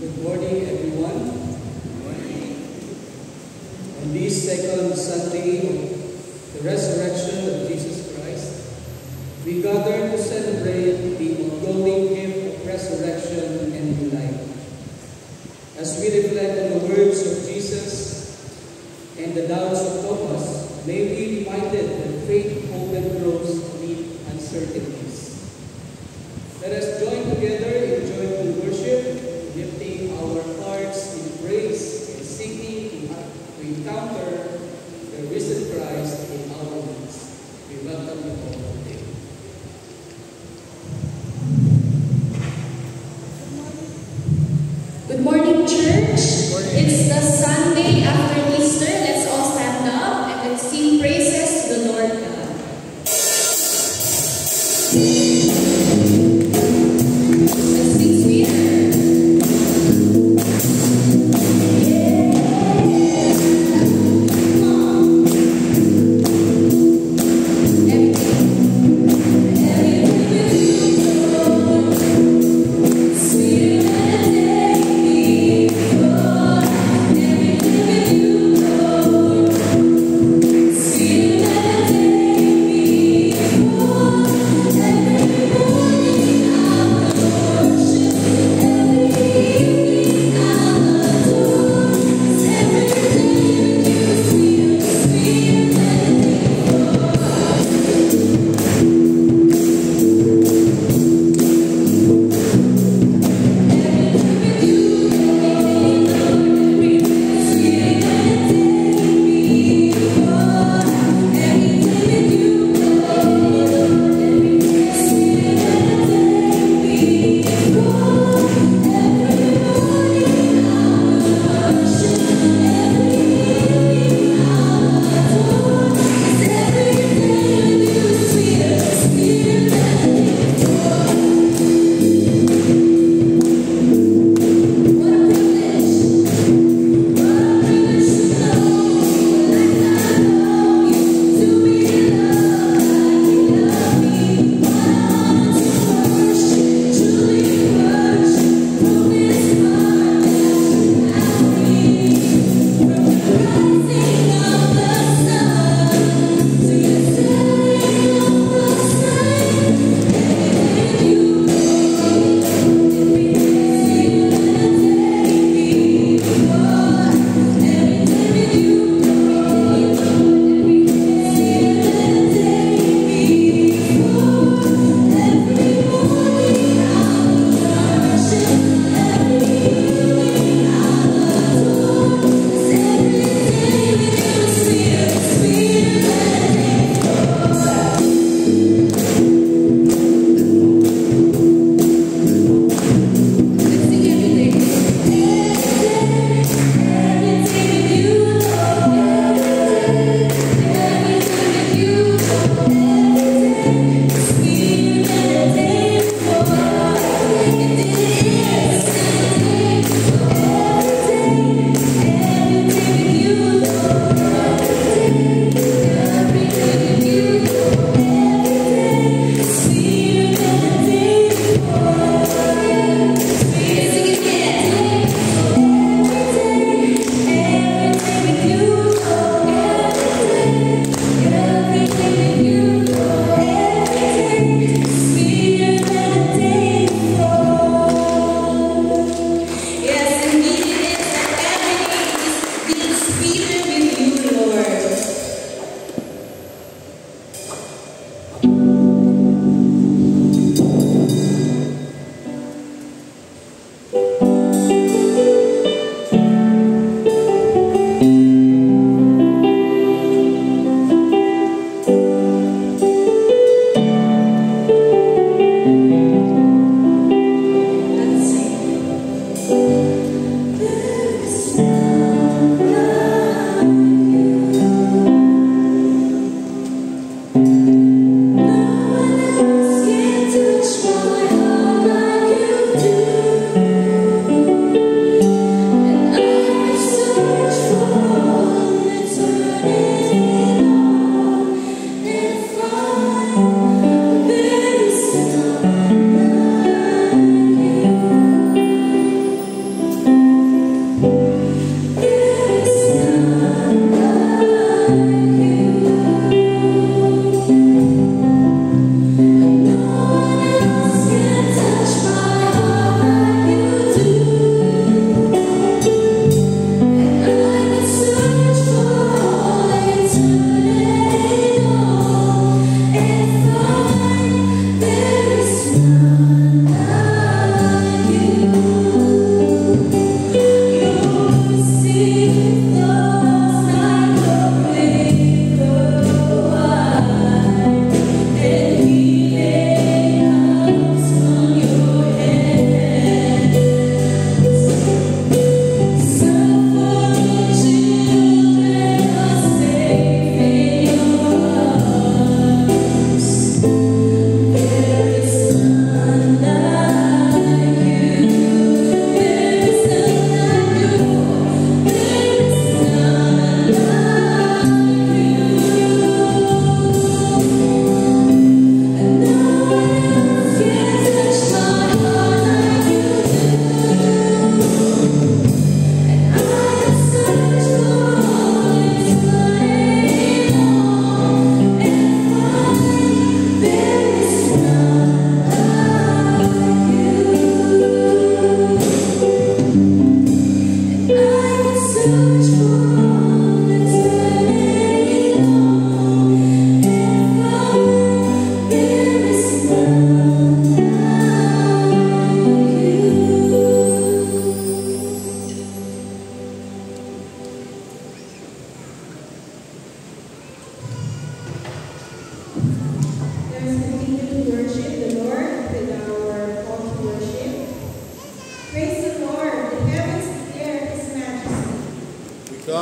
Good morning, everyone. On this second Sunday of the resurrection of Jesus Christ, we gather to celebrate the ongoing gift of resurrection and new life. As we reflect on the words of Jesus and the doubts of Thomas, may we be reminded that faith often grows amid uncertainties. Let us join together in joyful worship, lifting our hearts in praise and seeking to encounter the risen Christ in our midst. We welcome you all today. Good morning, church. It's the Sunday after Easter. Let's all stand up and let's sing praises to the Lord God.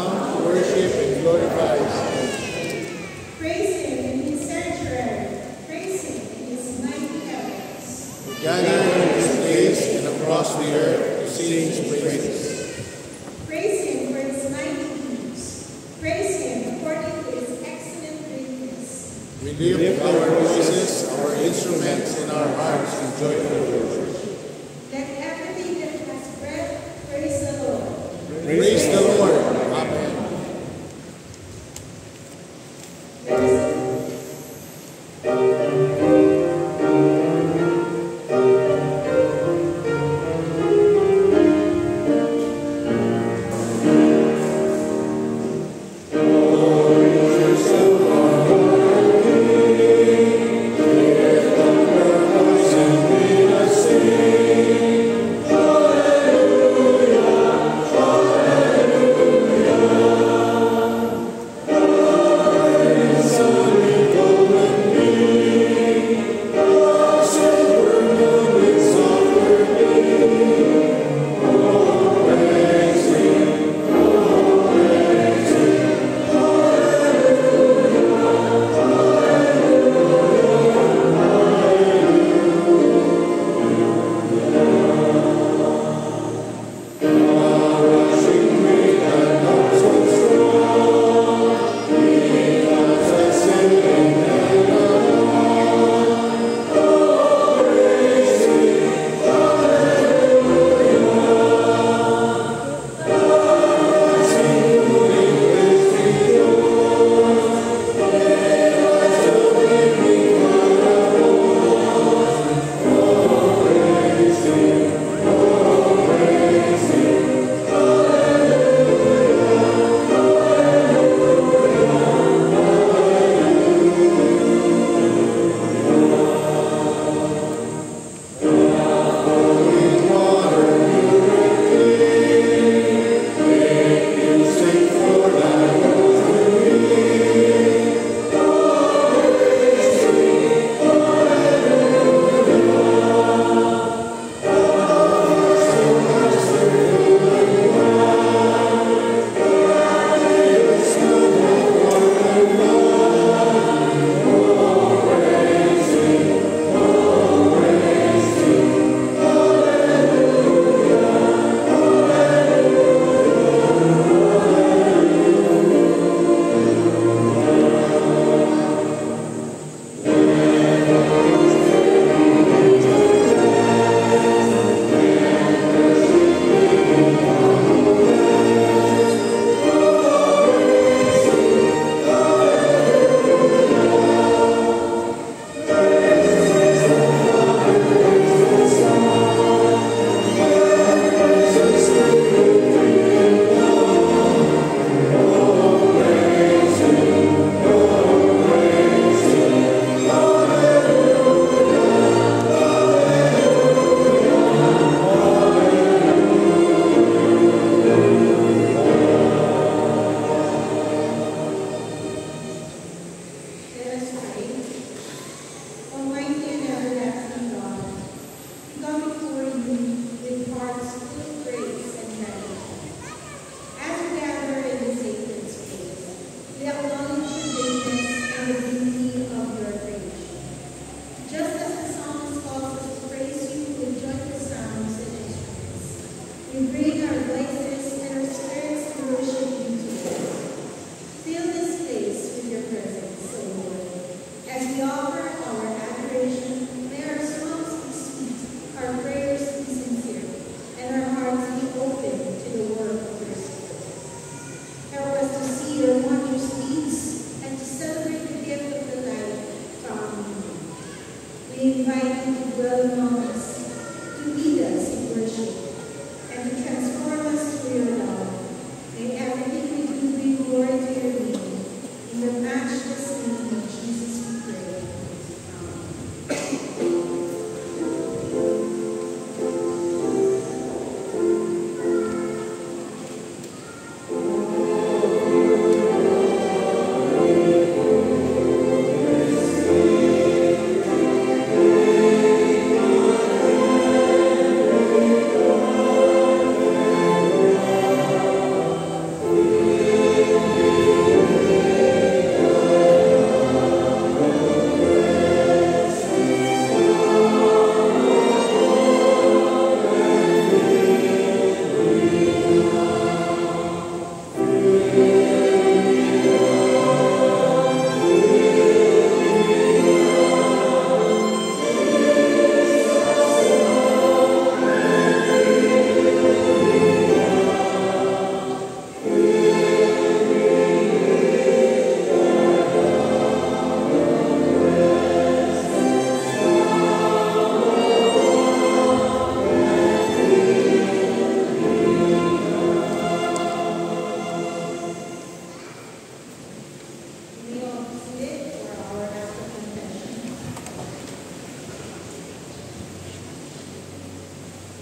come to worship and glorify His name. Praise Him in His sanctuary. Praise Him in His mighty heavens. We gather in this place and across the earth to sing His praises. Praise Him for His mighty deeds. Praise Him according to His excellent greatness. We lift our voices, our instruments, and our hearts in joyful worship. Let everything that has breath praise the Lord. Praise the Lord. Amen.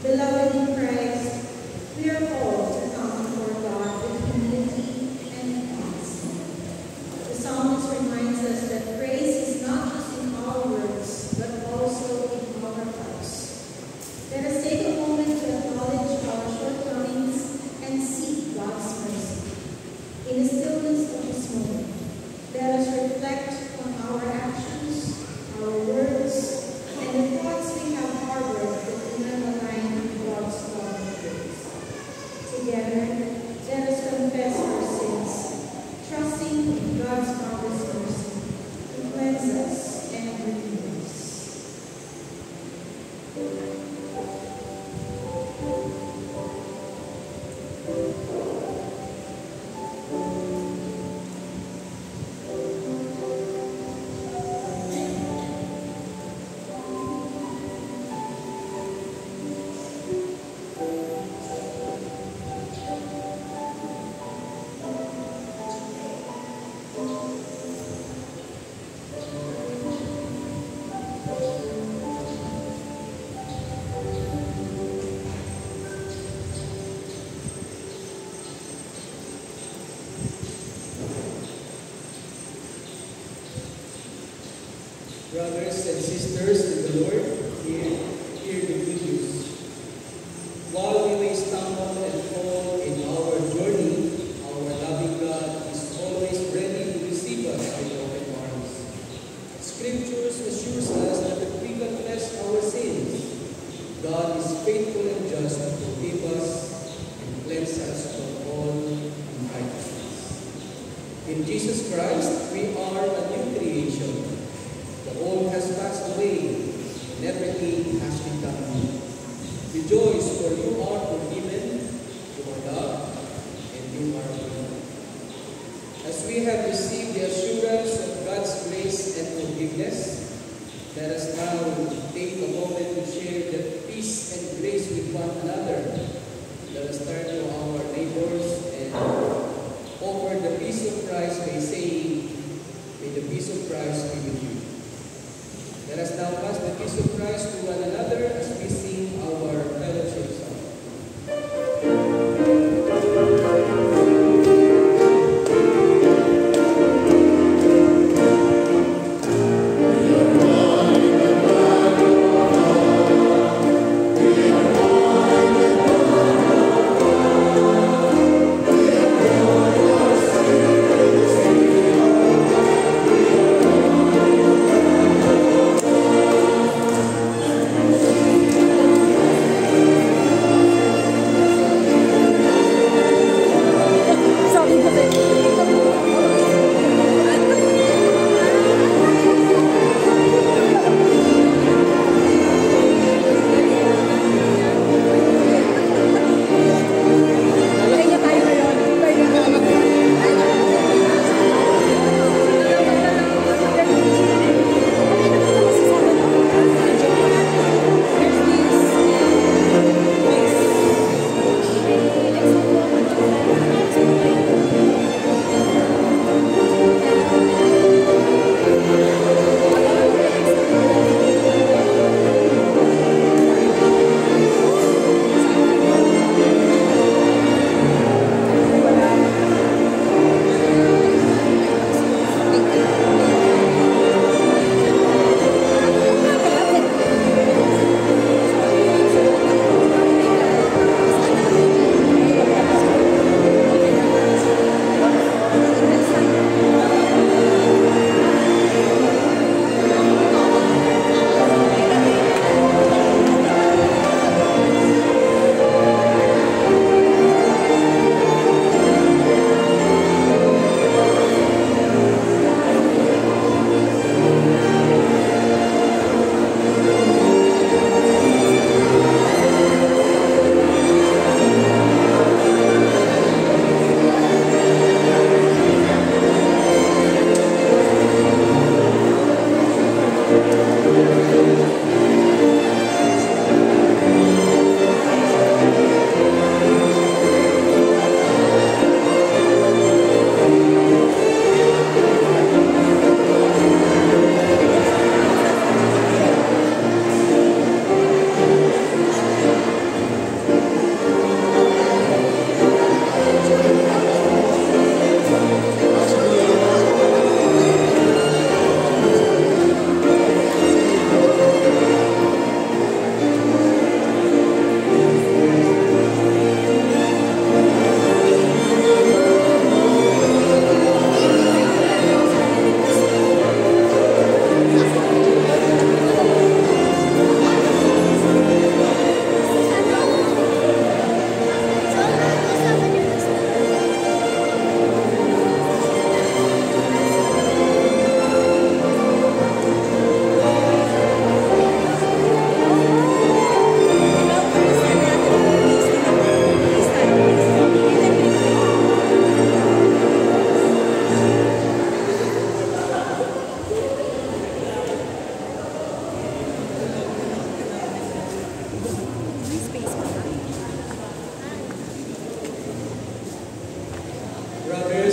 Beloved in Christ, we are called to come before God with humility and thanks. The psalmist reminds us that praise is not just in our words, but also in our hearts. Let us take a moment to acknowledge our shortcomings and seek God's mercy. In the stillness of this moment, let us reflect on our actions, our words, and the thoughts we have harbored that do not align with God's love and grace. Together, let us confess our sins, trusting in God's marvelous mercy to cleanse us and redeem us. Brothers and sisters in the Lord, hear the good news. While we may stumble and fall in our journey, our loving God is always ready to receive us with open arms. Scriptures assures us that if we confess our sins, God is faithful and just to forgive us and cleanse us from all unrighteousness. In Jesus Christ, we are a new creation. The old has passed away, and everything has become new. Rejoice, for you are forgiven, you are loved, and you are loved. As we have received the assurance of God's grace and forgiveness, let us now take a moment to share the peace and grace with one another. Let us turn to our neighbors and offer the peace of Christ by saying, "May the peace of Christ be with you." Let us now pass the peace of Christ to one another as we sing our fellowship song. Amen.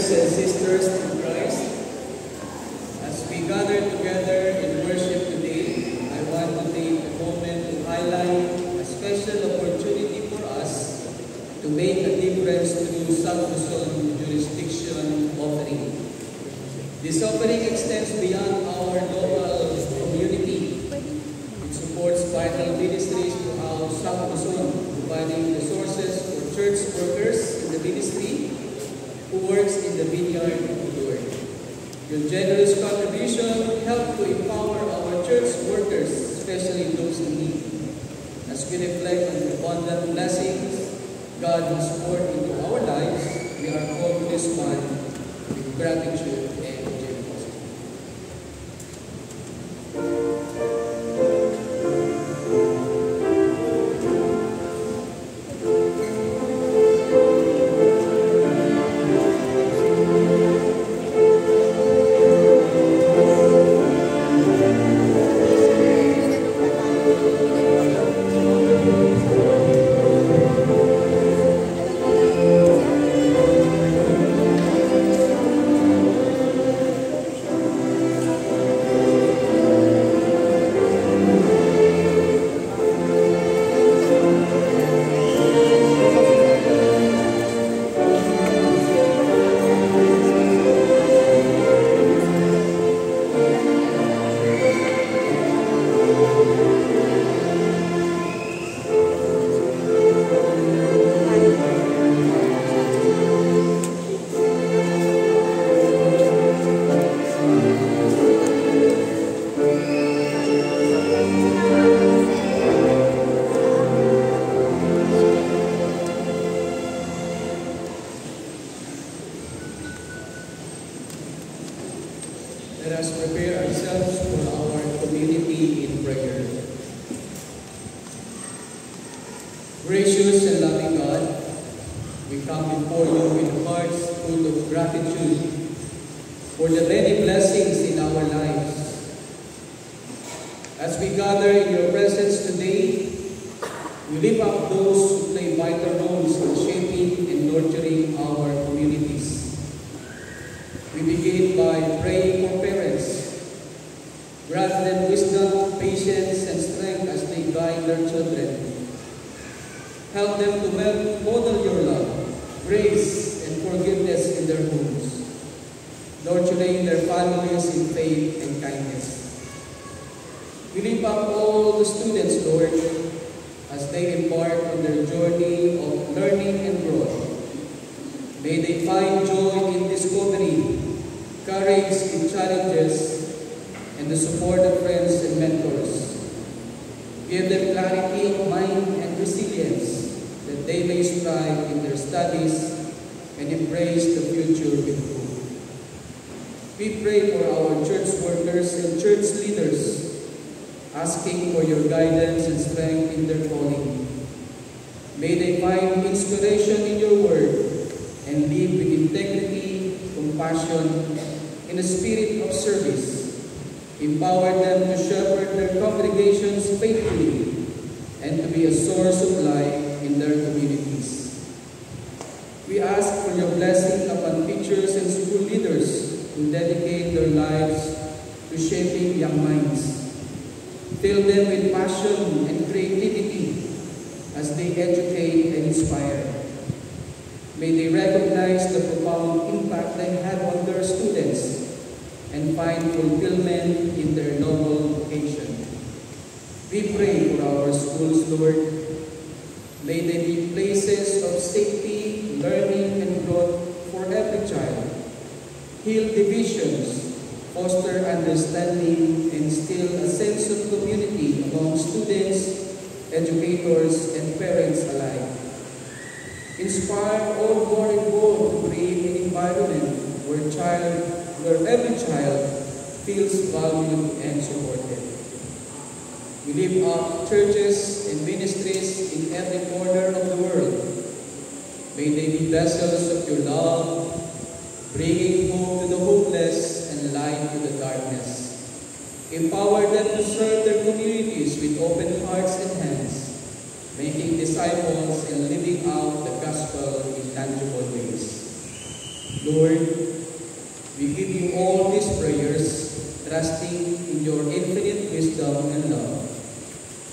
brothers and sisters in Christ, as we gather together in worship today, I want to take a moment to highlight a special opportunity for us to make a difference through South Luzon jurisdiction offering. This offering extends beyond our local community. It supports vital ministries throughout South Luzon, providing resources for church workers in the ministry who works in the vineyard of the Lord. Your generous contribution will help to empower our church workers, especially those in need. As we reflect on the abundant blessings God has poured into our lives, we are called to respond with gratitude and generosity. Let us prepare ourselves for our community in prayer. Gracious and loving God, we come before you with hearts full of gratitude for the many blessings in our lives. As we gather in your presence today, we lift up those who play vital roles in shaping and nurturing our communities. We begin by praying for parents. Grant them wisdom, patience, and strength as they guide their children. Help them to model your love, grace, and forgiveness in their homes, nurturing their families in faith and kindness. We lift up all the students, Lord, as they embark on their journey of learning and growth. May they find joy in discovery, courage in challenges, and the support of friends and mentors. Give them clarity of mind and resilience that they may strive in their studies and embrace the future with hope. We pray for our church workers and church leaders, asking for your guidance and strength in their calling. May they find inspiration in your word and live with integrity, compassion, in a spirit of service. Empower them to shepherd their congregations faithfully and to be a source of life in their communities. We ask for your blessing upon teachers and school leaders who dedicate their lives to shaping young minds. Fill them with passion and creativity as they educate and inspire. May they recognize the profound impact they have on their students and find fulfillment in their noble vocation. We pray for our schools, Lord. May they be places of safety, learning, and growth for every child. Heal divisions, foster understanding, and instill a sense of community among students, educators, and parents alike. Inspire all who are involved to create an environment where every child feels valued and supported. We lift up churches and ministries in every corner of the world. May they be vessels of your love, bringing hope to the hopeless and light to the darkness. Empower them to serve their communities with open hearts and hands, making disciples and living out the gospel in tangible ways. Lord, we give you all these prayers, trusting in your infinite wisdom and love.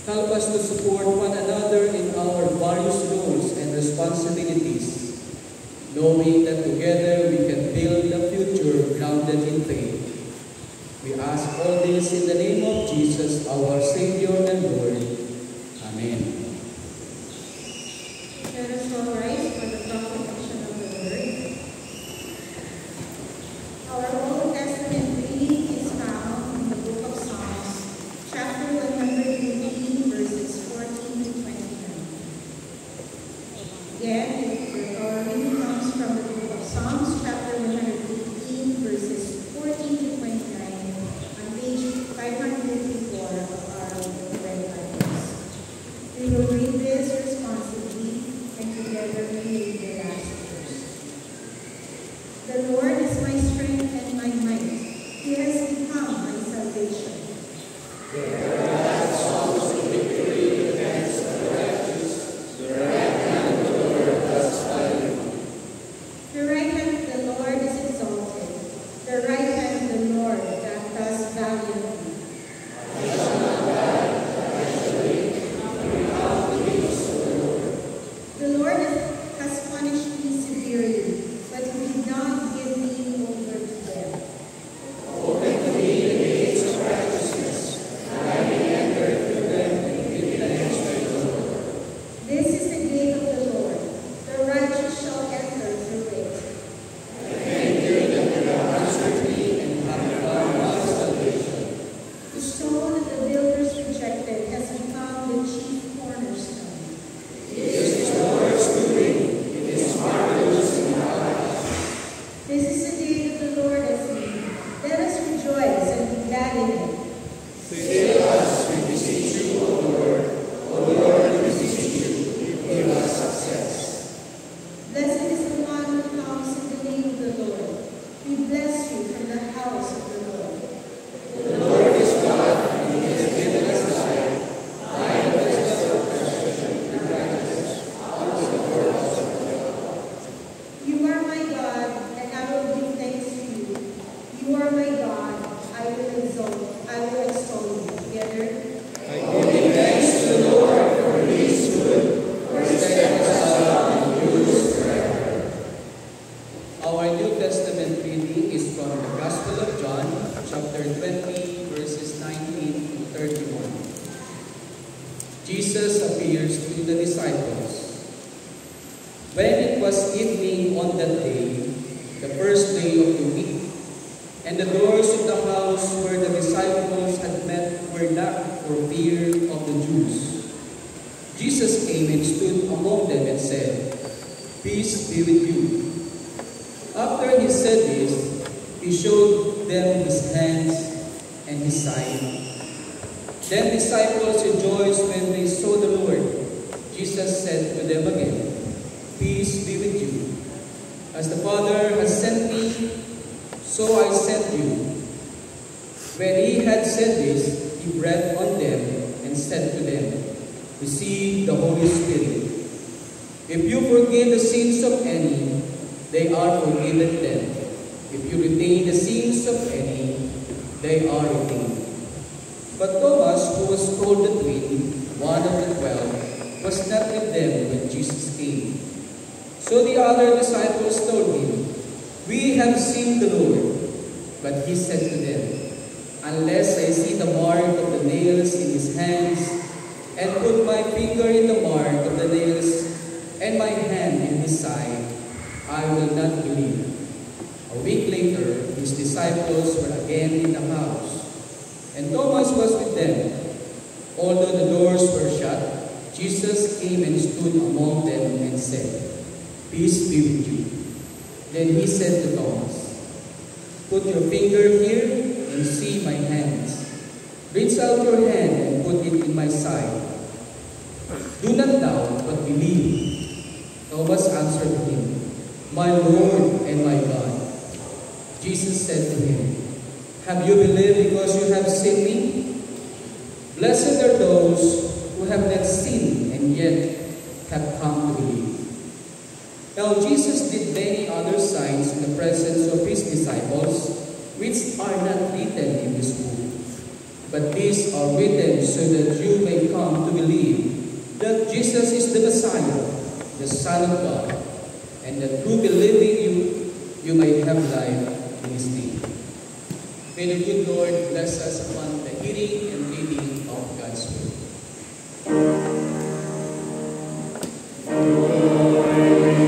Help us to support one another in our various roles and responsibilities, knowing that together we can build a future grounded in faith. We ask all this in the name of Jesus, our Savior and Lord. Amen. Let us all rise for the proclamation of the word. Our Old Testament reading is found in the book of Psalms, chapter 118, verses 14 to 29. Again, our reading comes from the book of Psalms, chapter 118, verses 14 to 29, on page 554 of our Red Bibles. We will read this responsibly, and together we read the last verse. The Lord is my strength and my might. He has become my salvation. The right hand of the Lord is exalted. The right hand of the Lord that does valiantly. The Lord has punished me severely, but he did not give me over to them. This is the gate of the Lord. The righteous shall enter through it. The stone that the builders rejected has become the chief cornerstone. This is the day that the Lord has made. Let us rejoice and be glad in it. Blessed is the one who comes in the name of the Lord. We bless you from the house of the Lord. You are my God, and I will give thanks to you. You are my God, I will extol you. Together, Our New Testament reading is from the Gospel of John, chapter 20, verses 19 to 31. Jesus appears to the disciples. When it was evening on that day, the first day of the week, and the doors of the house where the disciples had met were locked for fear of the Jews, Jesus came and stood among them and said, "Peace be with you." After he said this, he showed them his hands and his side. Then disciples rejoiced when they saw the Lord. Jesus said to them again, "Peace be with you. As the Father has sent me, so I sent you." When he had said this, he breathed on them and said to them, "Receive the Holy Spirit. If you forgive the sins of any, they are forgiven them. If you retain the sins of any, they are retained." But Thomas, who was called the twin, one of the 12, was not with them when Jesus came. So the other disciples told him, "We have seen the Lord." But he said to them, "Unless I see the mark of the nails in his hands, and put my finger in the mark of the nails, and my hand in his side, I will not believe." A week later, his disciples were again in the house, and Thomas was with them. Although the doors were shut, Jesus came and stood among them and said, "Peace be with you." Then he said to Thomas, "Put your finger here and see my hands. Reach out your hand and put it in my side. Do not doubt, but believe." Thomas answered him, "My Lord and my God." Jesus said to him, "Have you believed because you have seen me? Blessed are those who have not seen and yet have come to believe." Now Jesus did many other signs in the presence of his disciples, which are not written in this book. But these are written so that you may come to believe that Jesus is the Messiah, the Son of God, and that through believing you may have life in his name. May the good Lord bless us upon the hearing and reading of God's word. Amen.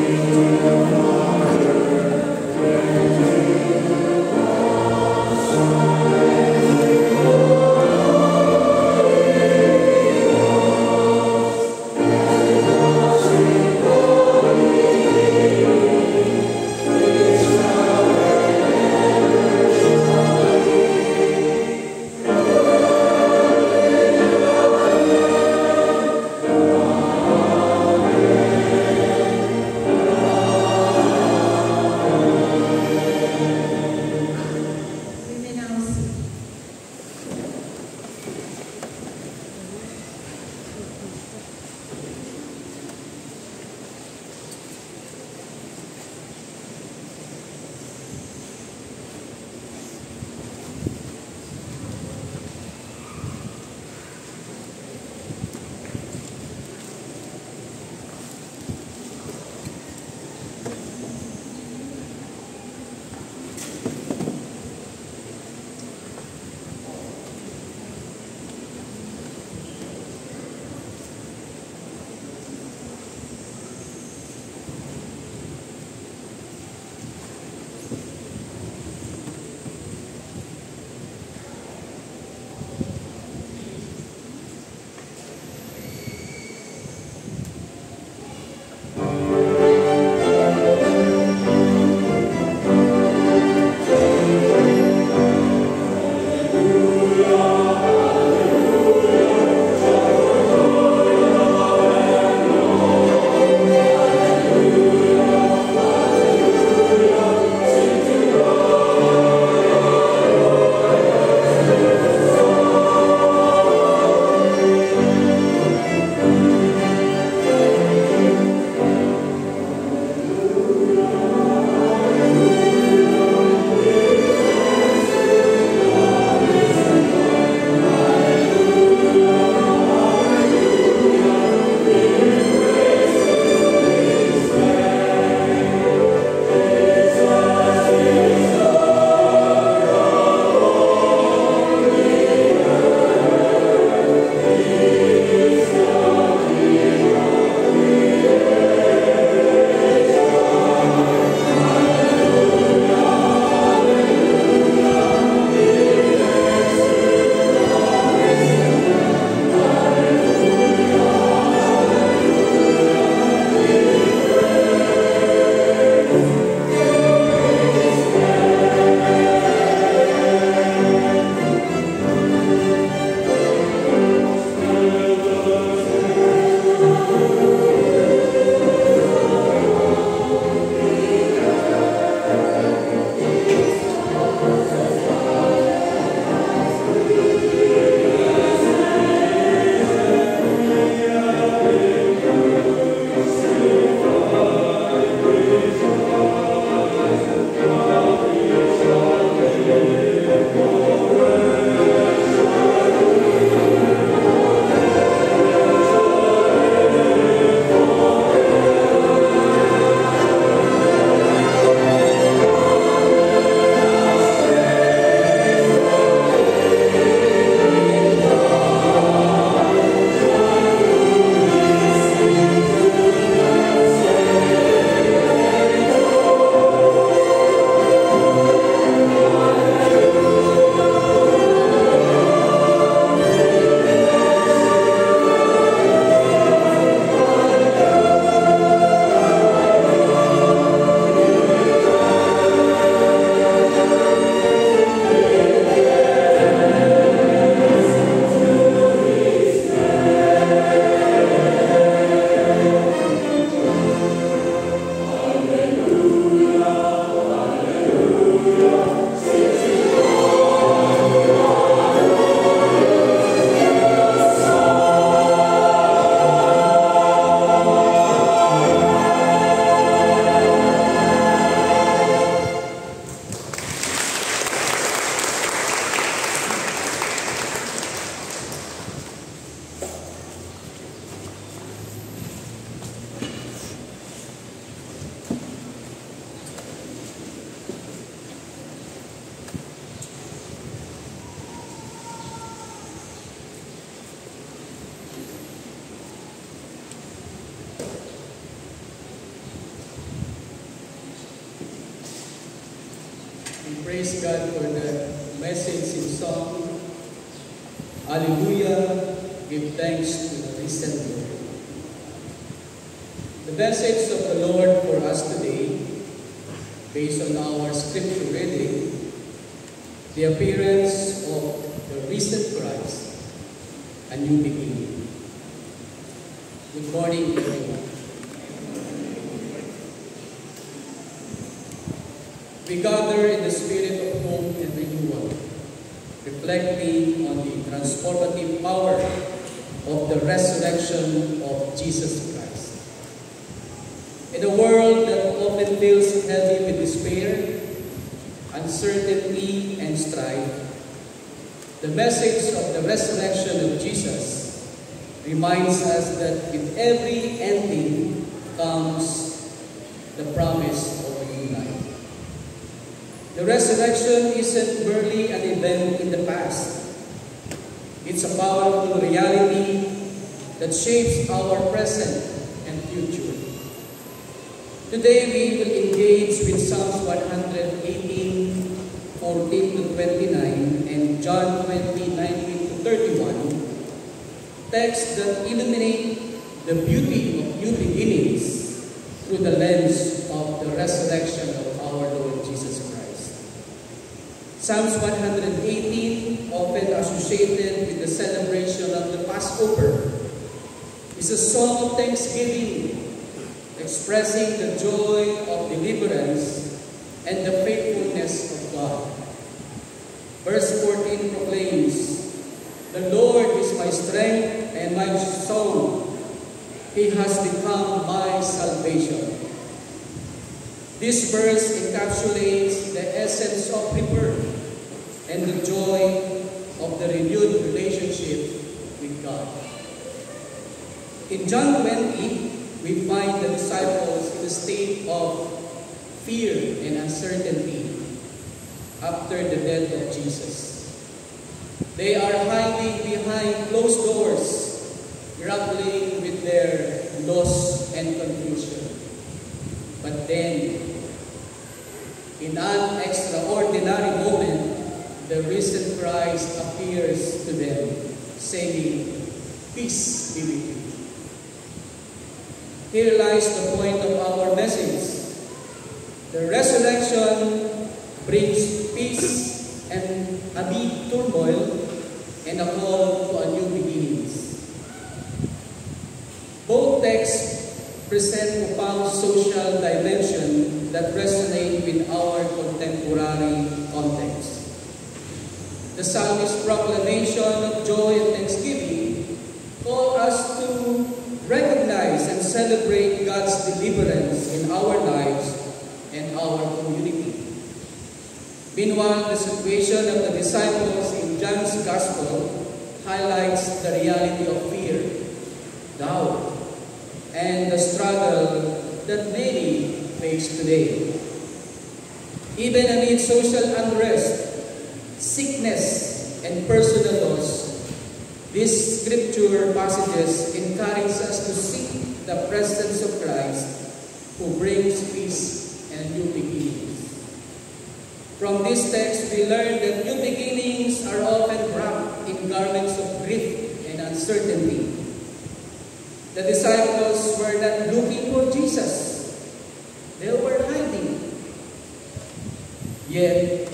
praise God for the message in song. Hallelujah, give thanks to the risen Lord. The message of the Lord for us today, based on our scripture reading, the appearance of the risen Christ, a new beginning. Good morning, everyone. We gather in the spirit of hope and renewal, reflecting on the transformative power of the resurrection of Jesus Christ. In a world that often feels heavy with despair, uncertainty, and strife, the message of the resurrection of Jesus reminds us that with every ending comes the promise of a new life. The resurrection isn't merely an event in the past. It's a powerful reality that shapes our present and future. Today we will engage with Psalms 118, 14 to 29, and John 20, 19 to 31, texts that illuminate the beauty of new beginnings through the lens of the resurrection of our Lord Jesus Christ. Psalms 118, often associated with the celebration of the Passover, is a song of thanksgiving, expressing the joy of deliverance and the faithfulness of God. Verse 14 proclaims, "The Lord is my strength and my song. He has become my salvation." This verse encapsulates the essence of rebirth and the joy of the renewed relationship with God. In John 20, we find the disciples in a state of fear and uncertainty after the death of Jesus. They are hiding behind closed doors, grappling with their loss and confusion. But then, in an extraordinary moment, the risen Christ appears to them, saying, "Peace be with you." Here lies the point of our message. The resurrection brings peace and amid turmoil and a call to a new beginnings. Both texts present profound social dimension that resonate with our contemporary context. The psalmist's proclamation of joy and thanksgiving call us to recognize and celebrate God's deliverance in our lives and our community. Meanwhile, the situation of the disciples in John's Gospel highlights the reality of fear, doubt, and the struggle that many face today. Even amid social unrest, sickness, and personal loss, these scripture passages encourage us to seek the presence of Christ, who brings peace and new beginnings. From this text, we learn that new beginnings are often wrapped in garments of grief and uncertainty. The disciples were not looking for Jesus. They were hiding. Yet,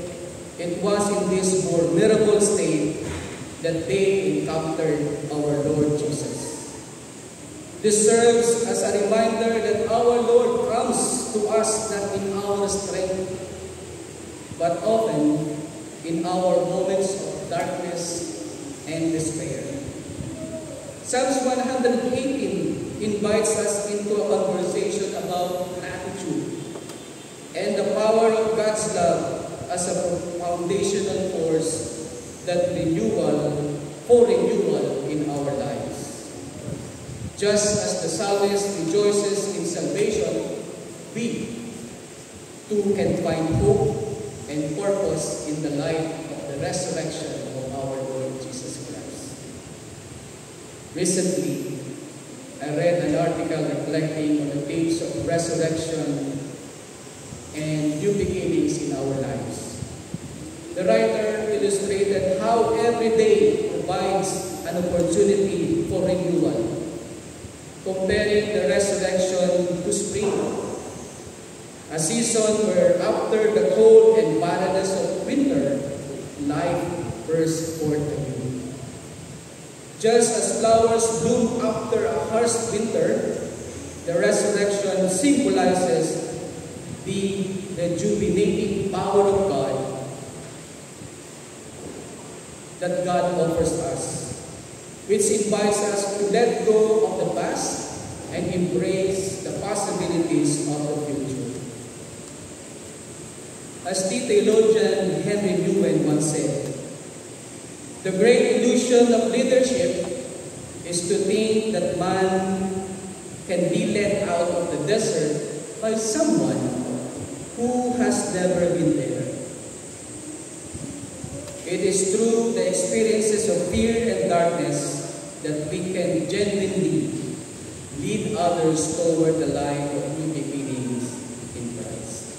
it was in this vulnerable state that they encountered our Lord Jesus. This serves as a reminder that our Lord comes to us not in our strength, but often in our moments of darkness and despair. Psalms 118 invites us into a conversation about gratitude and the power of God's love as a foundational force for renewal in our lives. Just as the psalmist rejoices in salvation, we too can find hope and purpose in the light of the resurrection of our Lord Jesus Christ. Recently, I read an article reflecting on the themes of resurrection and new beginnings in our lives. the writer illustrated how every day provides an opportunity for renewal, comparing the resurrection to spring, a season where after the cold and barrenness of winter, life bursts forth anew. Just as flowers bloom after a harsh winter, the resurrection symbolizes the rejuvenating power of God that God offers us, which invites us to let go of the past and embrace the possibilities of the future. As the theologian Henry Nouwen once said, the great illusion of leadership is to think that man can be led out of the desert by someone who has never been there. It is through the experiences of fear and darkness that we can genuinely lead others toward the life of new beginnings in Christ.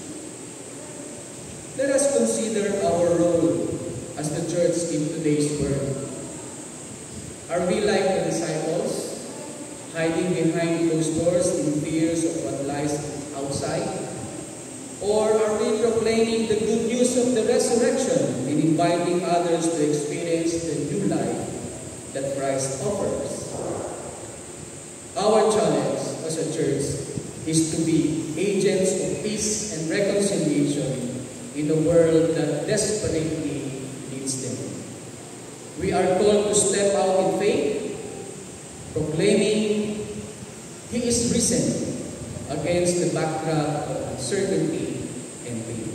Let us consider our role as the church in today's world. Are we like the disciples, hiding behind closed doors in fears of what lies outside? Or are we proclaiming the good news of the resurrection and inviting others to experience the new life that Christ offers? Our challenge as a church is to be agents of peace and reconciliation in a world that desperately needs them. We are called to step out in faith, proclaiming He is risen against the backdrop of uncertainty and pain.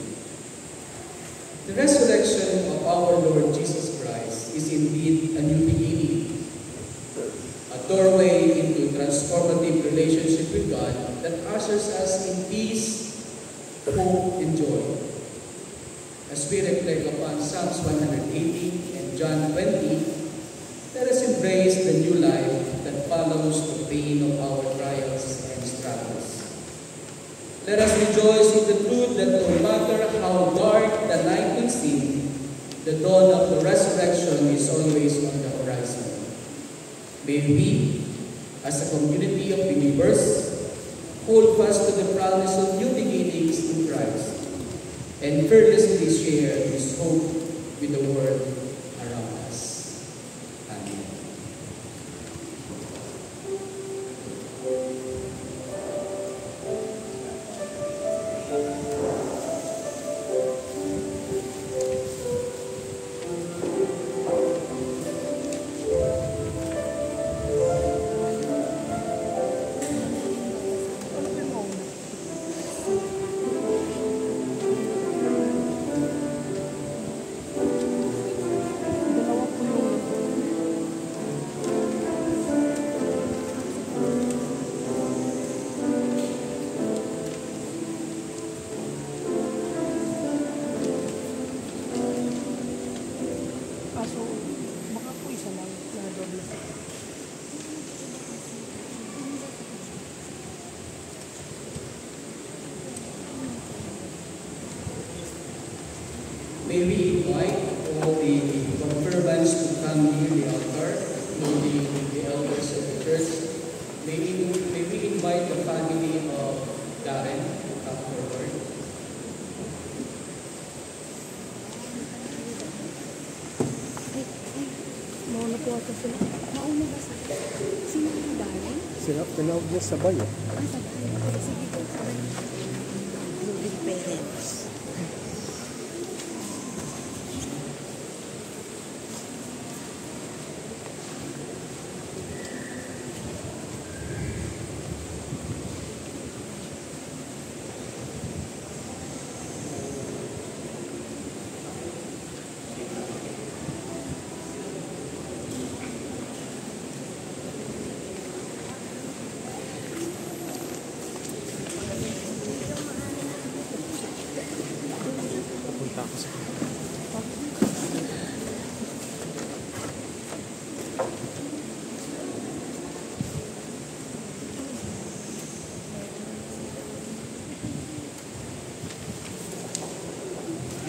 The resurrection of our Lord Jesus Christ is indeed a new beginning, a doorway into transformative relationship with God that ushers us in peace, hope, and joy. As we reflect upon Psalms 180 and John 20, let us embrace the new life that follows the pain of our trials and struggles. Let us rejoice in the truth that no matter how dark the night will seem, the dawn of the resurrection is always on the horizon. May we, as a community of believers, hold fast to the promise of new beginnings in Christ and fearlessly share His hope with the world around us. Amen. May we invite all the confirmants to come near the altar, including the elders of the church. May we invite the family of Darren to come forward. Mauna po ako sila. Mauna ba sa... Sino yung Darren? Sila, tinawag niya sabay eh. Sabay. Sige po, sabay. Moving parents.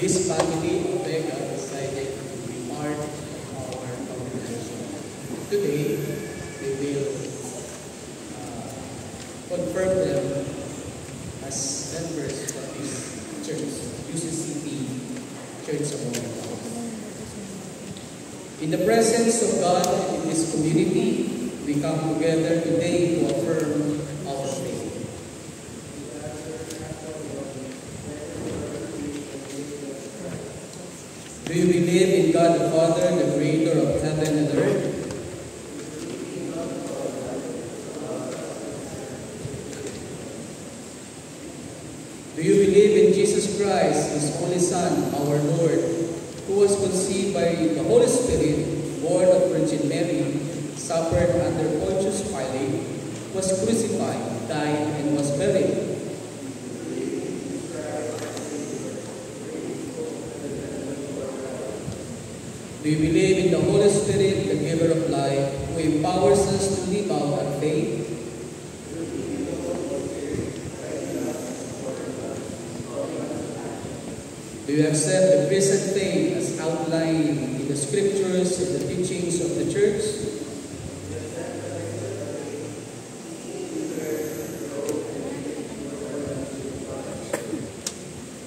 This family of beggars heart of our congregation. Today, we will confirm them as members of this church, UCCP Church of Mormon. In the presence of God in this community, we come together today to affirm our faith. Do you believe in God the Father, the Creator of heaven and earth? Do you believe in Jesus Christ, His only Son, our Lord, who was conceived by the Holy Spirit, born of Virgin Mary, suffered under Pontius Pilate, was crucified, died, and was buried? Do you believe in the Holy Spirit, the giver of life, who empowers us to live out our faith? Do you accept the Christian faith as outlined in the scriptures and the teachings of the church?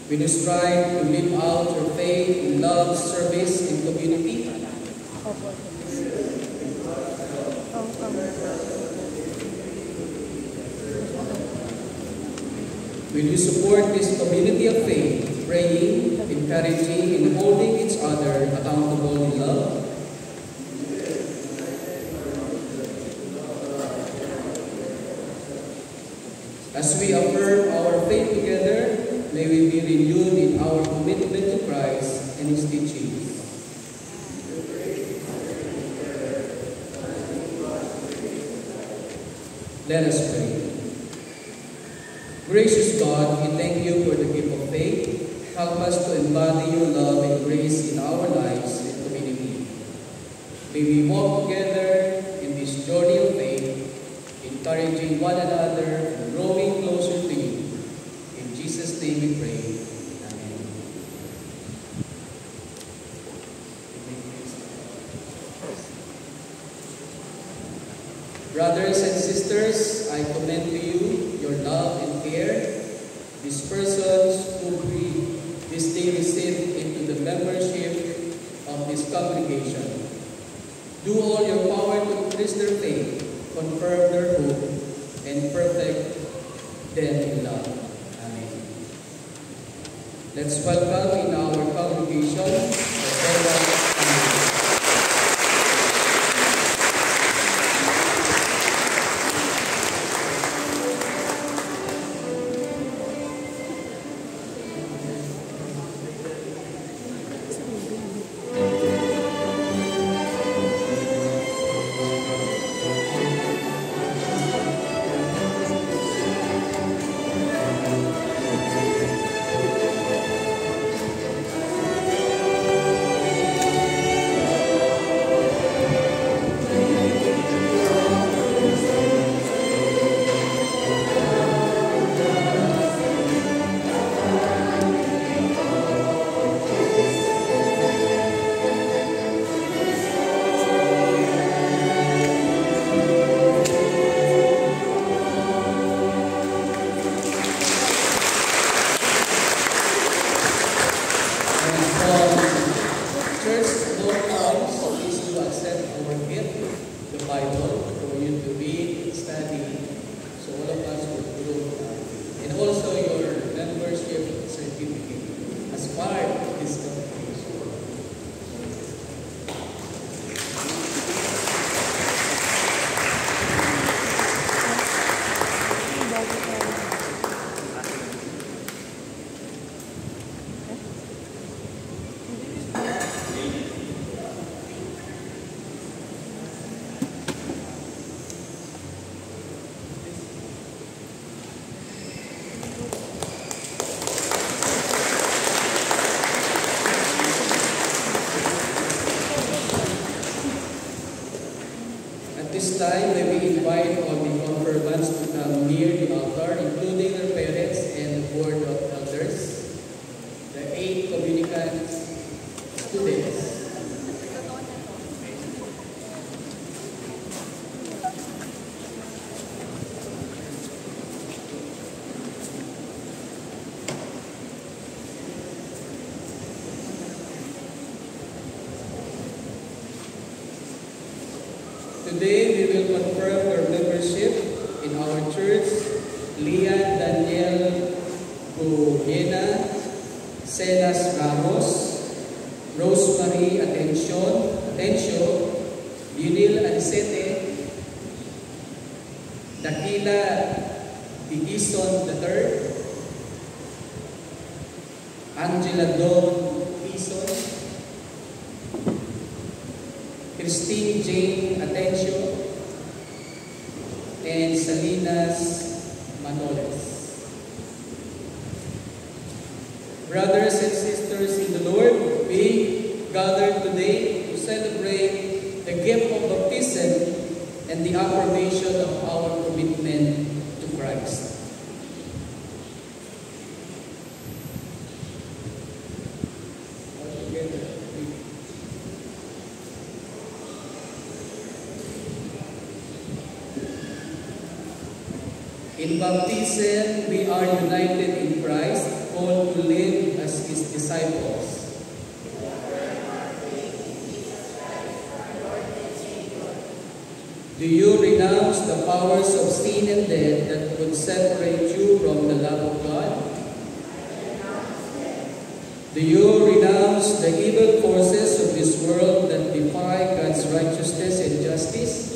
Will you strive to live out your faith in love, service, and community? Will you support this community of faith, praying, encouraging, and holding each other accountable in love? As we affirm our faith together, may we be renewed in our commitment to Christ and His teachings. Let us pray. Gracious God, we thank you for the gift of faith. Help us to embody your love and grace in our lives and community. May we walk together in this journey of faith, encouraging one another and growing closer to you. In Jesus' name we pray. Amen. Brothers and sisters, I commend to you your love and care. These persons who we this day receive into the membership of this congregation. Do all your power to increase their faith, confirm their hope, and perfect them in love. Amen. Let's welcome in our congregation the our church, Lian Daniel Guyena, Celas Ramos, Rosemary Atencio, Yunil Alicete, Dakila Digison III, Angela Dawn Pison, Christine Jane Atencio, and Salinas Manoles. Brothers and sisters in the Lord, we gathered today to celebrate the gift of baptism and the affirmation of our commitment to Christ. In baptism, we are united in Christ, called to live as His disciples. Do you renounce the powers of sin and death that would separate you from the love of God? Do you renounce the evil forces of this world that defy God's righteousness and justice?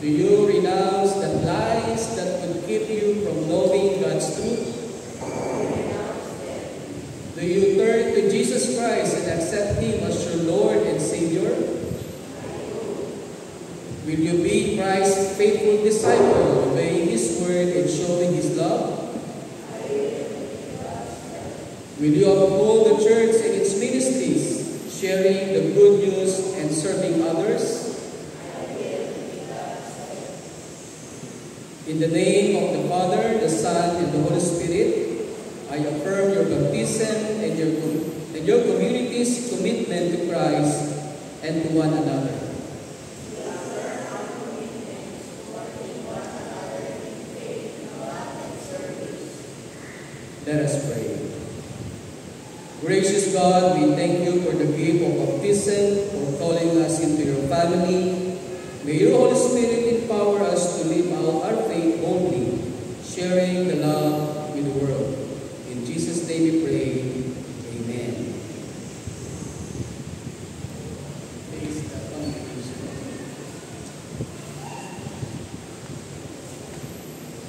Do you renounce the lies that would keep you from knowing God's truth? Do you turn to Jesus Christ and accept Him as your Lord and Savior? Will you be Christ's faithful disciple, obeying His word and showing His love? Will you uphold the church and its ministries, sharing the good news and serving others? In the name of the Father, the Son, and the Holy Spirit, I affirm your baptism and your community's commitment to Christ and to one another. Let us pray. Gracious God, we thank you for the gift of baptism, for calling us into your family. May your Holy Spirit empower us to live out our faith boldly, sharing the love with the world. In Jesus' name we pray. Amen. Please,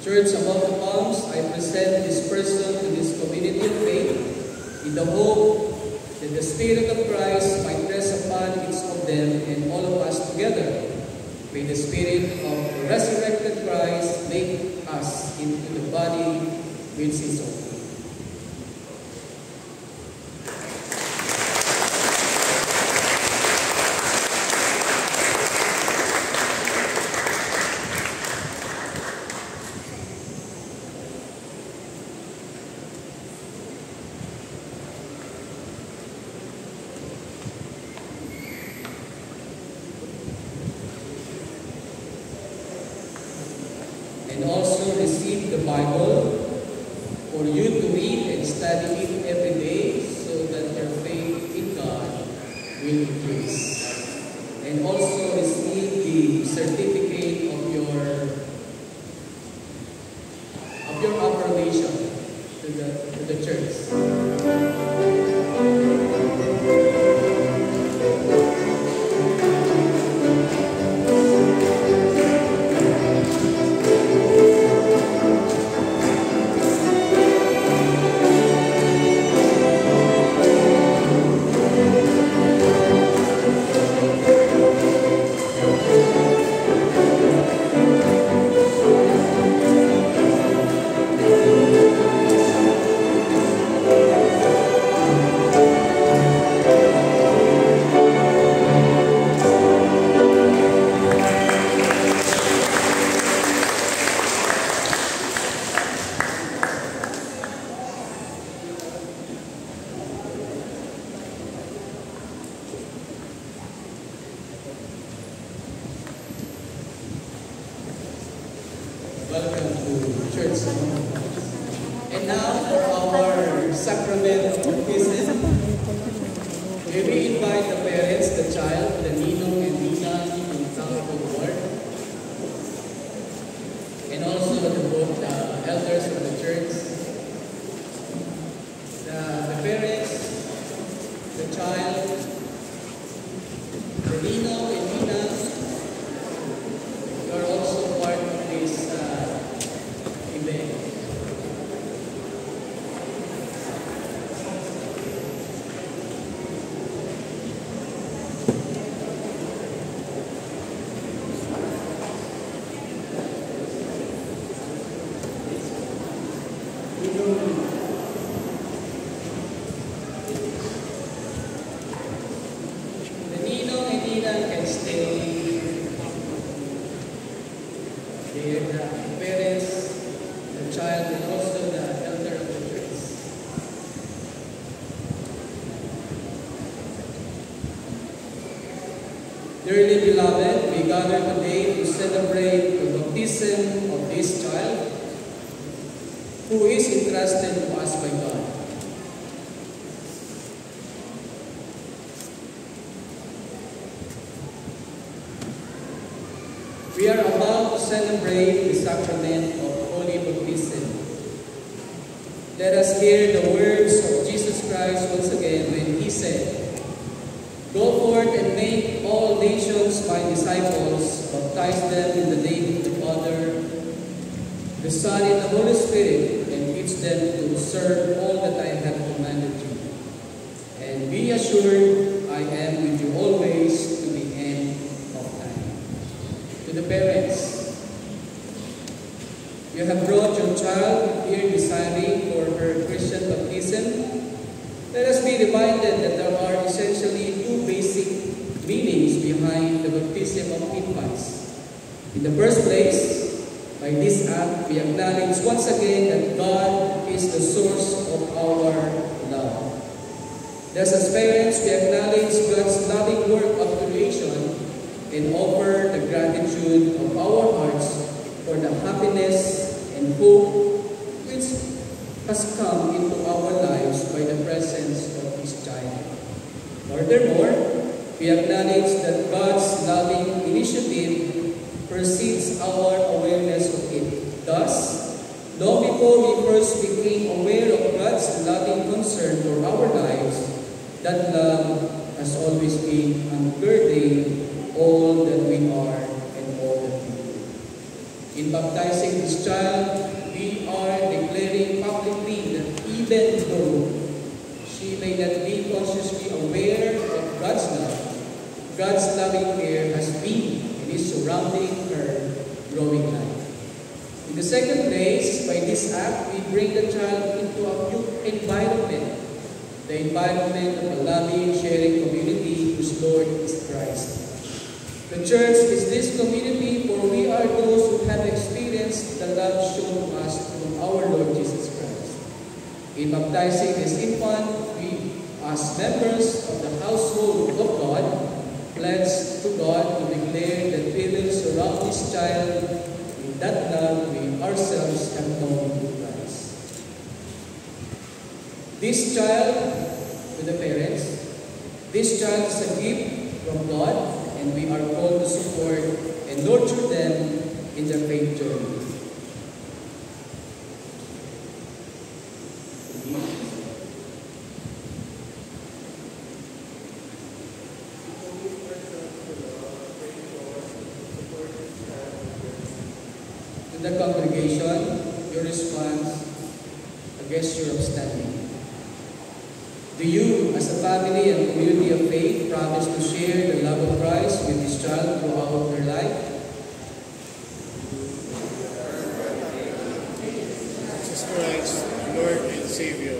Church of Mount of Palms, I present this person to this community of faith in the hope that the Spirit of Christ might rest upon each of them and all of us together. May the Spirit of the resurrected Christ make us into the body which is of Him. And also receive the Bible for you to read and study it every day so that your faith in God will increase. And also receive the certificate of your affirmation to the church. Welcome to church. And now for our sacrament of baptism, may we invite the parents, the child, the ninong and ninang to come forward. elders of the church, the parents, the child, the Nino and Nina, you are also part of this event. The Nino and Nina can stay. They are the parents, the child, and also the elder of the church. Dearly beloved, we gather today to celebrate the baptism of this child who is entrusted to us by God. We are about to celebrate the sacrament of Holy Baptism. Let us hear the words of Jesus Christ once again when He said, "Go forth and make all nations my disciples, baptize them in the name of the Father, the Son, and the Holy Spirit, and teach them to observe all that I have commanded you. And be assured, I am with you always to the end of time." To the parents, you have brought your child here desiring for her Christian baptism. Let us be reminded that there are essentially two basic meanings behind the baptism of infants. In the first place, by this act, we acknowledge once again that God is the source of our love. Thus, as parents, we acknowledge God's loving work of creation and offer the gratitude of our hearts for the happiness and hope which has come into our lives by the presence of His child. Furthermore, we acknowledge that God's loving initiative precedes our awareness of it. Thus, long before we first became aware of God's loving concern for our lives, that love has always been undergirding all that we are and all that we do. In baptizing this child, we are declaring publicly that even though she may not be consciously aware of God's love, God's loving care has been and is surrounding her growing life. In the second place, by this act, we bring the child into a new environment, the environment of a loving, sharing community whose Lord is Christ. The church is this community, for we are those who have experienced the love shown to us through our Lord Jesus Christ. In baptizing this infant, we, as members of the household of God, pledge to God to declare that we will surround this child with that love we ourselves have known in Christ. This child, to the parents, this child is a gift from God, and we are called to support and nurture them in their faith journey. To the congregation, your response, a gesture of standing. Do you, as a family and community of faith, promise to share the love of Christ with this child throughout their life? Jesus Christ, Lord and Savior.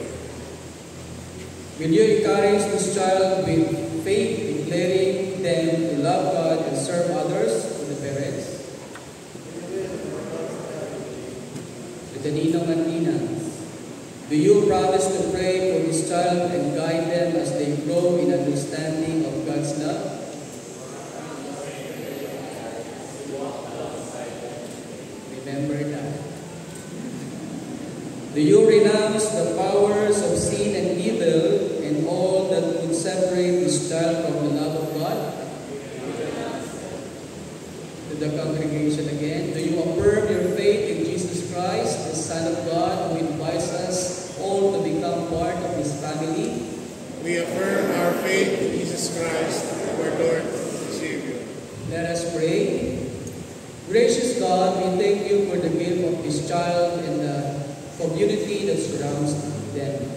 Will you encourage this child with faith, declaring them to love God and serve others? To the parents. To the Ninong and Nina. Do you promise to pray for this child and guide them as they grow in understanding of God's love? Remember that. Do you renounce the powers of sin and evil and all that would separate this child from the love of God? To the congregation again, do you affirm your faith in Jesus Christ, the Son this child and the community that surrounds them.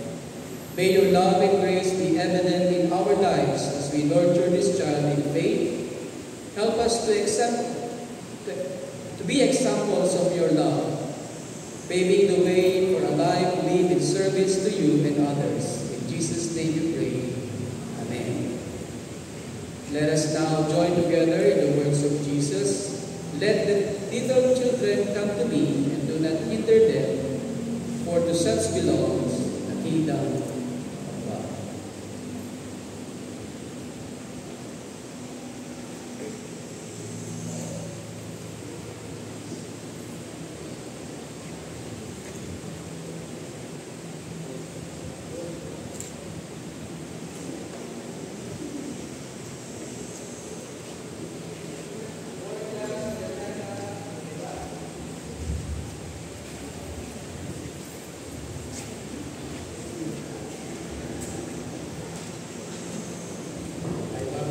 May your love and grace be evident in our lives as we nurture this child in faith. Help us to be examples of your love, paving the way for a life lived in service to you and others. In Jesus' name we pray. Amen. Let us now join together in the words of Jesus. Let the little children come to me and do not hinder them, for to such belongs the kingdom of God.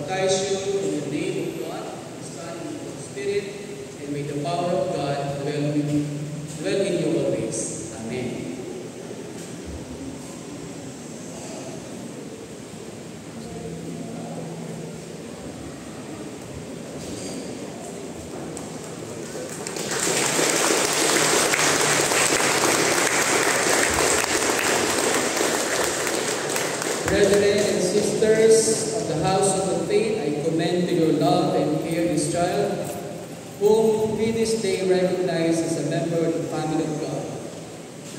Baptize you in the name of God, the Son, and the Holy Spirit, and may the power of God dwell in you always. Amen. Brethren and sisters of the house of the faith, I commend to your love and care this child, whom we this day recognize as a member of the family of God.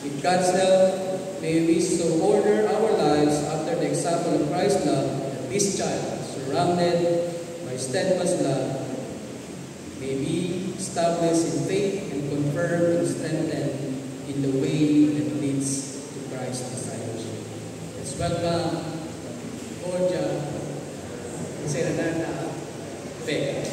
With God's help, may we so order our lives after the example of Christ's love that this child, surrounded by steadfast love, may be established in faith and confirmed and strengthened in the way that leads to Christ's discipleship. Let's welcome Borja Serenata Vega.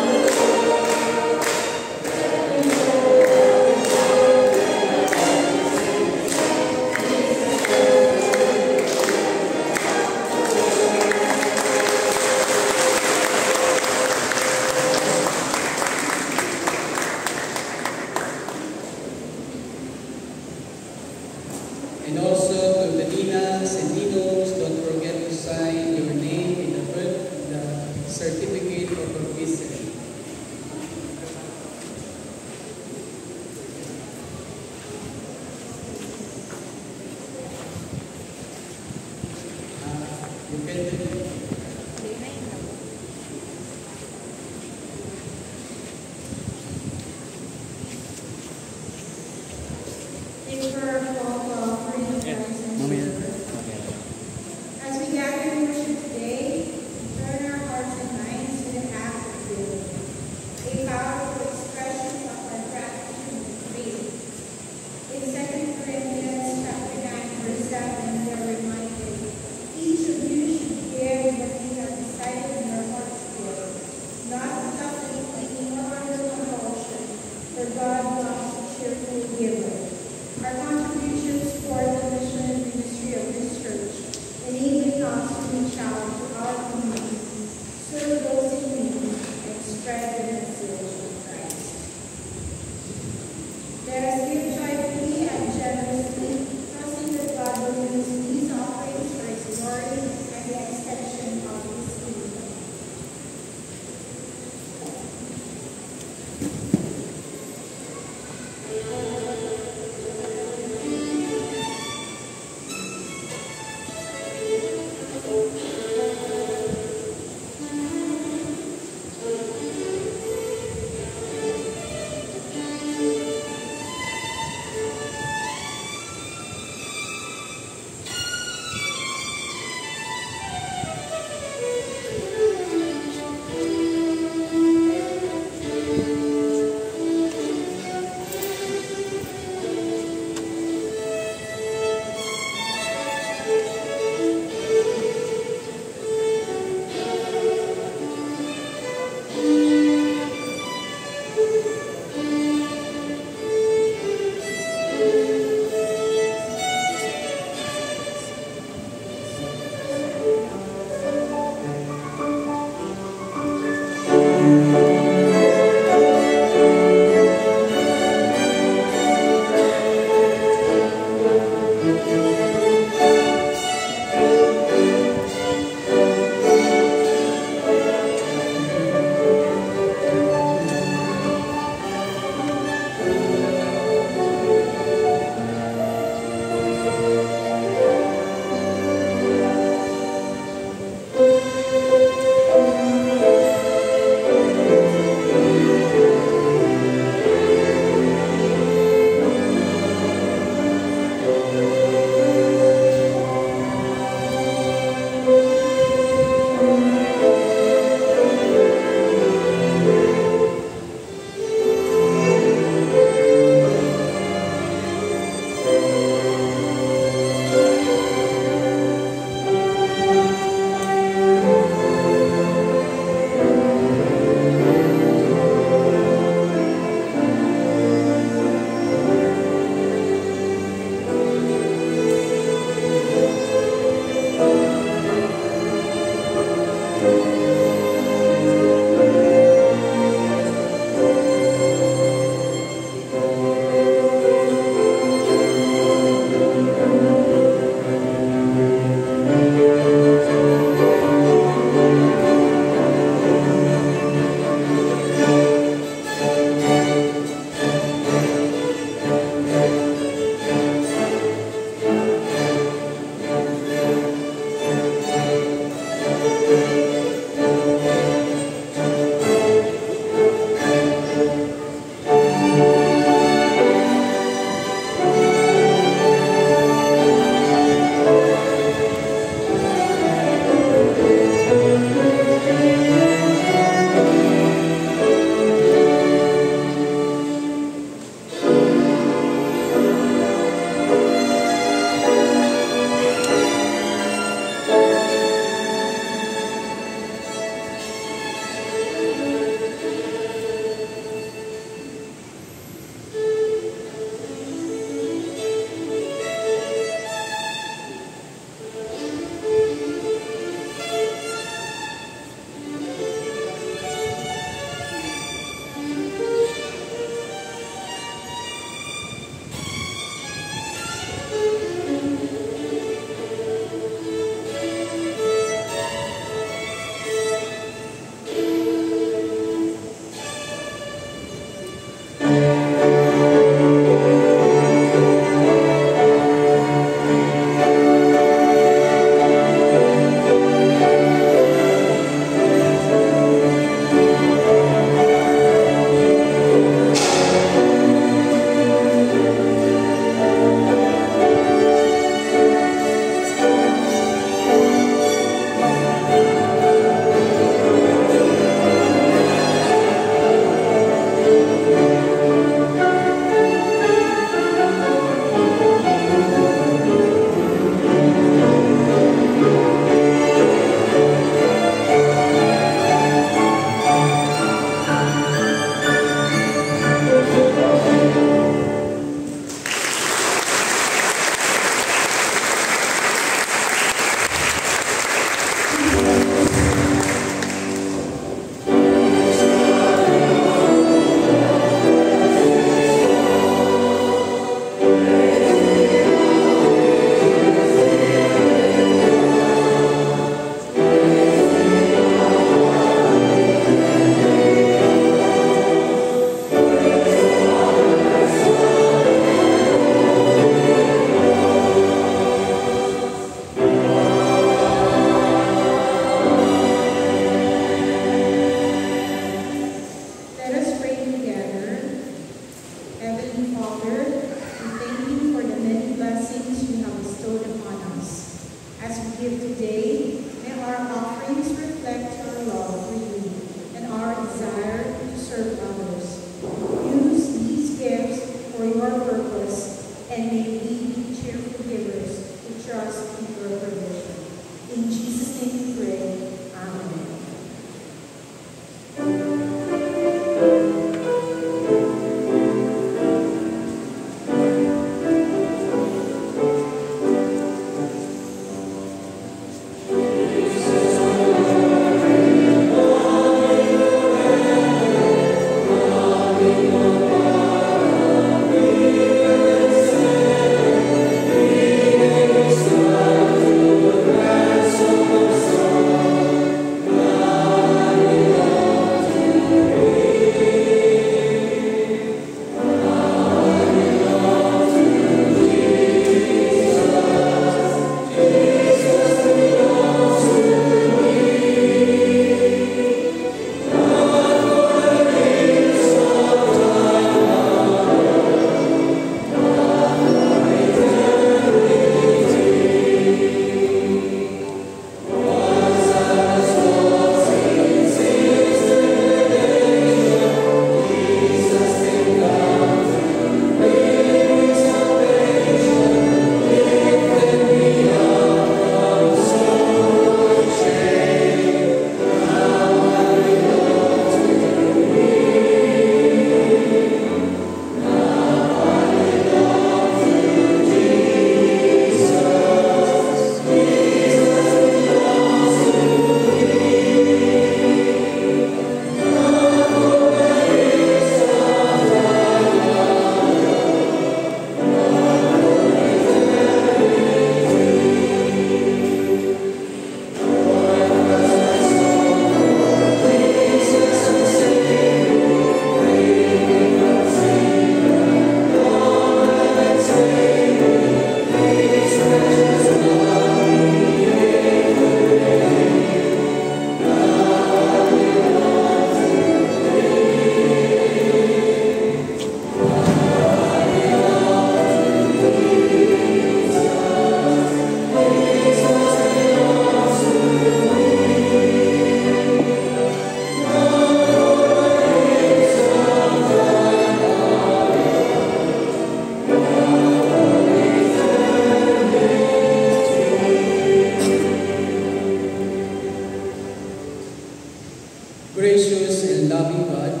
Gracious and loving God,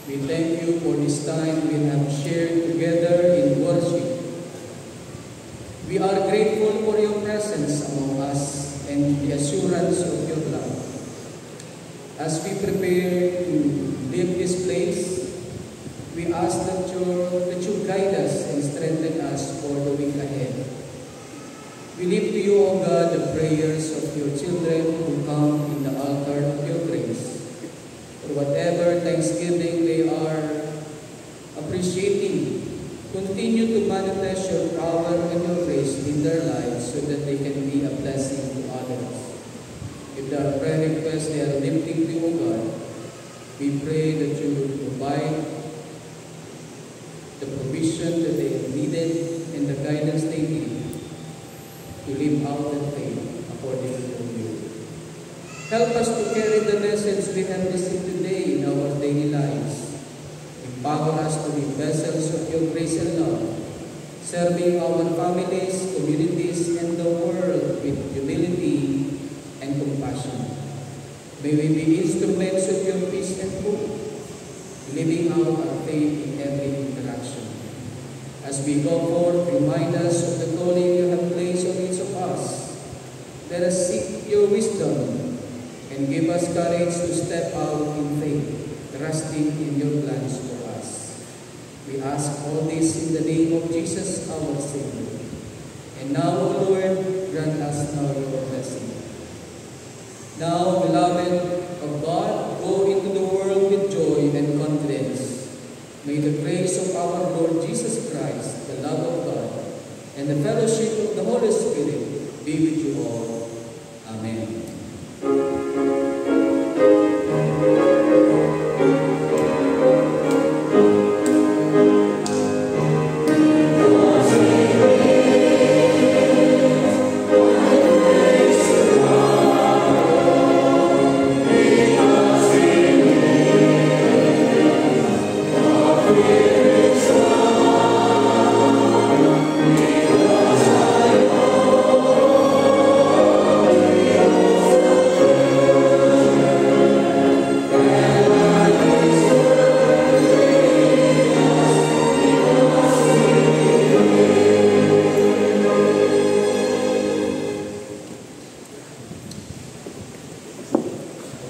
we thank you for this time we have shared together in worship. We are grateful for your presence among us and the assurance of your love. As we prepare to leave this place, we ask that you guide us and strengthen us for the week ahead. We lift to you, O God, the prayers of your children who come in the altar of your grace. For whatever thanksgiving they are appreciating, continue to manifest your power and your grace in their lives so that they can be a blessing to others. If there are prayer requests they are lifting to you, O God, we pray that you will provide the provision that they have needed and the guidance they need to live out the faith according to your will. Help us to carry the message we have received today in our daily lives. Empower us to be vessels of your grace and love, serving our families, communities, and the world with humility and compassion. May we be instruments of your peace and hope, living out our faith in every interaction. As we go forth, remind us of the calling you have placed on each of us. Let us seek your wisdom and give us courage to step out in faith, trusting in your plans for us. We ask all this in the name of Jesus, our Savior. And now, O Lord, grant us now your blessing. Now, beloved of God, go into the world with joy and confidence. May the grace of our Lord Jesus Christ, the love of God, and the fellowship of the Holy Spirit be with you all. Amen.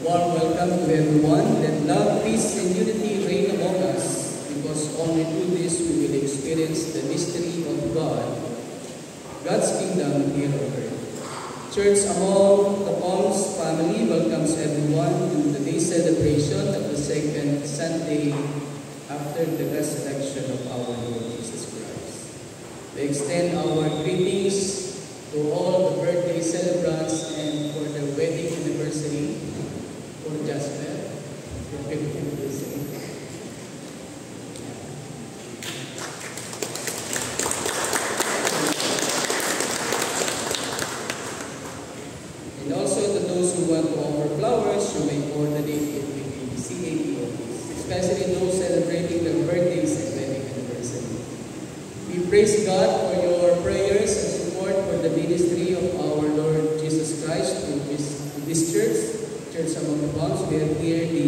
Warm welcome to everyone. Let love, peace, and unity reign among us, because only through this we will experience the mystery of God, God's kingdom here on earth. Church among the Palms family welcomes everyone to the day celebration of the second Sunday after the resurrection of our Lord Jesus Christ. We extend our greetings to all the birthday celebrants and for the wedding anniversary for Jasper, your 50th anniversary. And also to those who want to offer flowers, you may coordinate it with the CAP office, especially those celebrating their birthdays and wedding anniversary. We praise God for your prayers and support for the ministry of our Lord Jesus Christ to this church. Church among the Palms. We have here the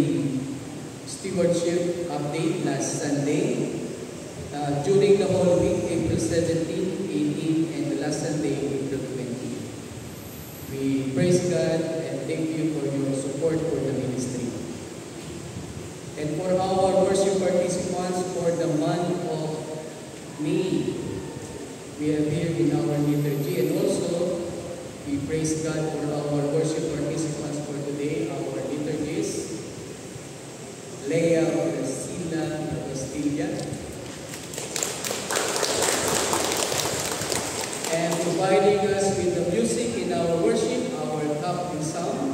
stewardship update last Sunday. During the whole week, April 17, 18, and the last Sunday, April 20. We praise God and thank you for your support for the ministry. And for our worship participants for the month of May, we have here in our liturgy. And also, we praise God for our worship participants for today, our liturgies, Leah Orasila Castilla, and providing us with the music in our worship, our captain sound.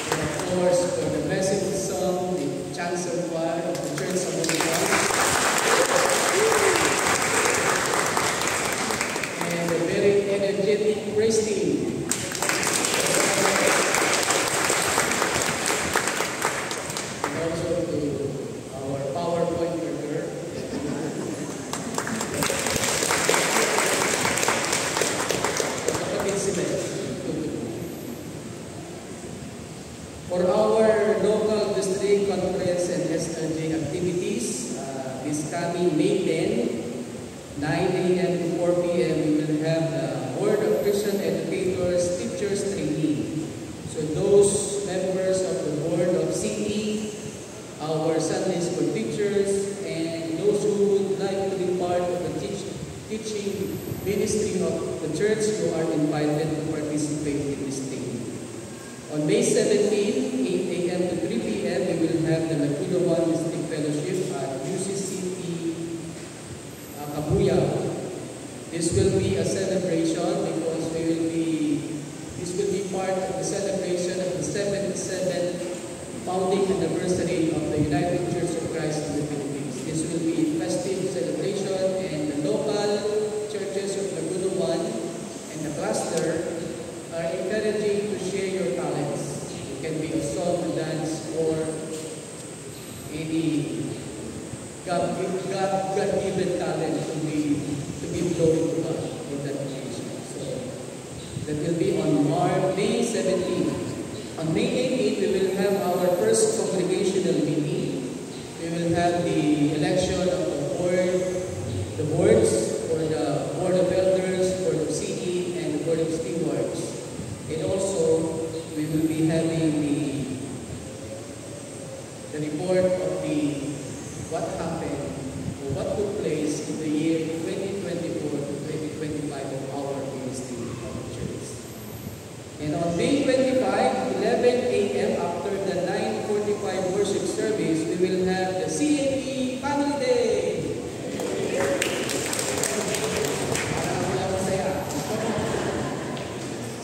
And of course, for the message song, the chancel choir of the Church of the Palms. And a very energetic praise team. And also to our PowerPoint worker. Kapatid ministry of the church, you are invited to participate in this day. On May 17, 8 a.m. to 3 p.m., we will have the Laguna One Mystic Fellowship at UCCT Kabuya. This will be a celebration because this will be part of the celebration of the 77th founding anniversary of the United Church of Christ in the Philippines. This will be a festive celebration, and the local churches of Laguna One and the cluster are encouraging to share your talents. It can be a song, a dance, or any God-given talent to give glory to God in that occasion. So that will be on May 17. On May 18, we will have our first congregational meeting. We will have the election of the boards for the Board of Elders, Board of CD, and the Board of Stewards. And also, we will be having the report of what happened or what took place in the year 2024 to 2025 of our ministry of the church. And on May 25, 11 a.m. after the 9:45 worship service, we will have the CAP Family Day.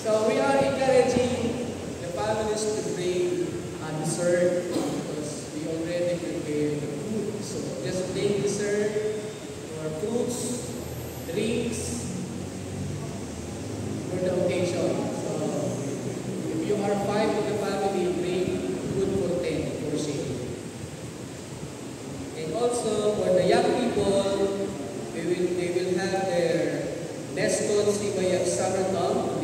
So we are encouraging the families to bring dessert because we already prepared the food. So just bring dessert or fruits, drinks for the occasion. So if you are 5 in the family, bring food for 10 for sharing. And also for the young people, they will have their Neston Sibayag Summer Camp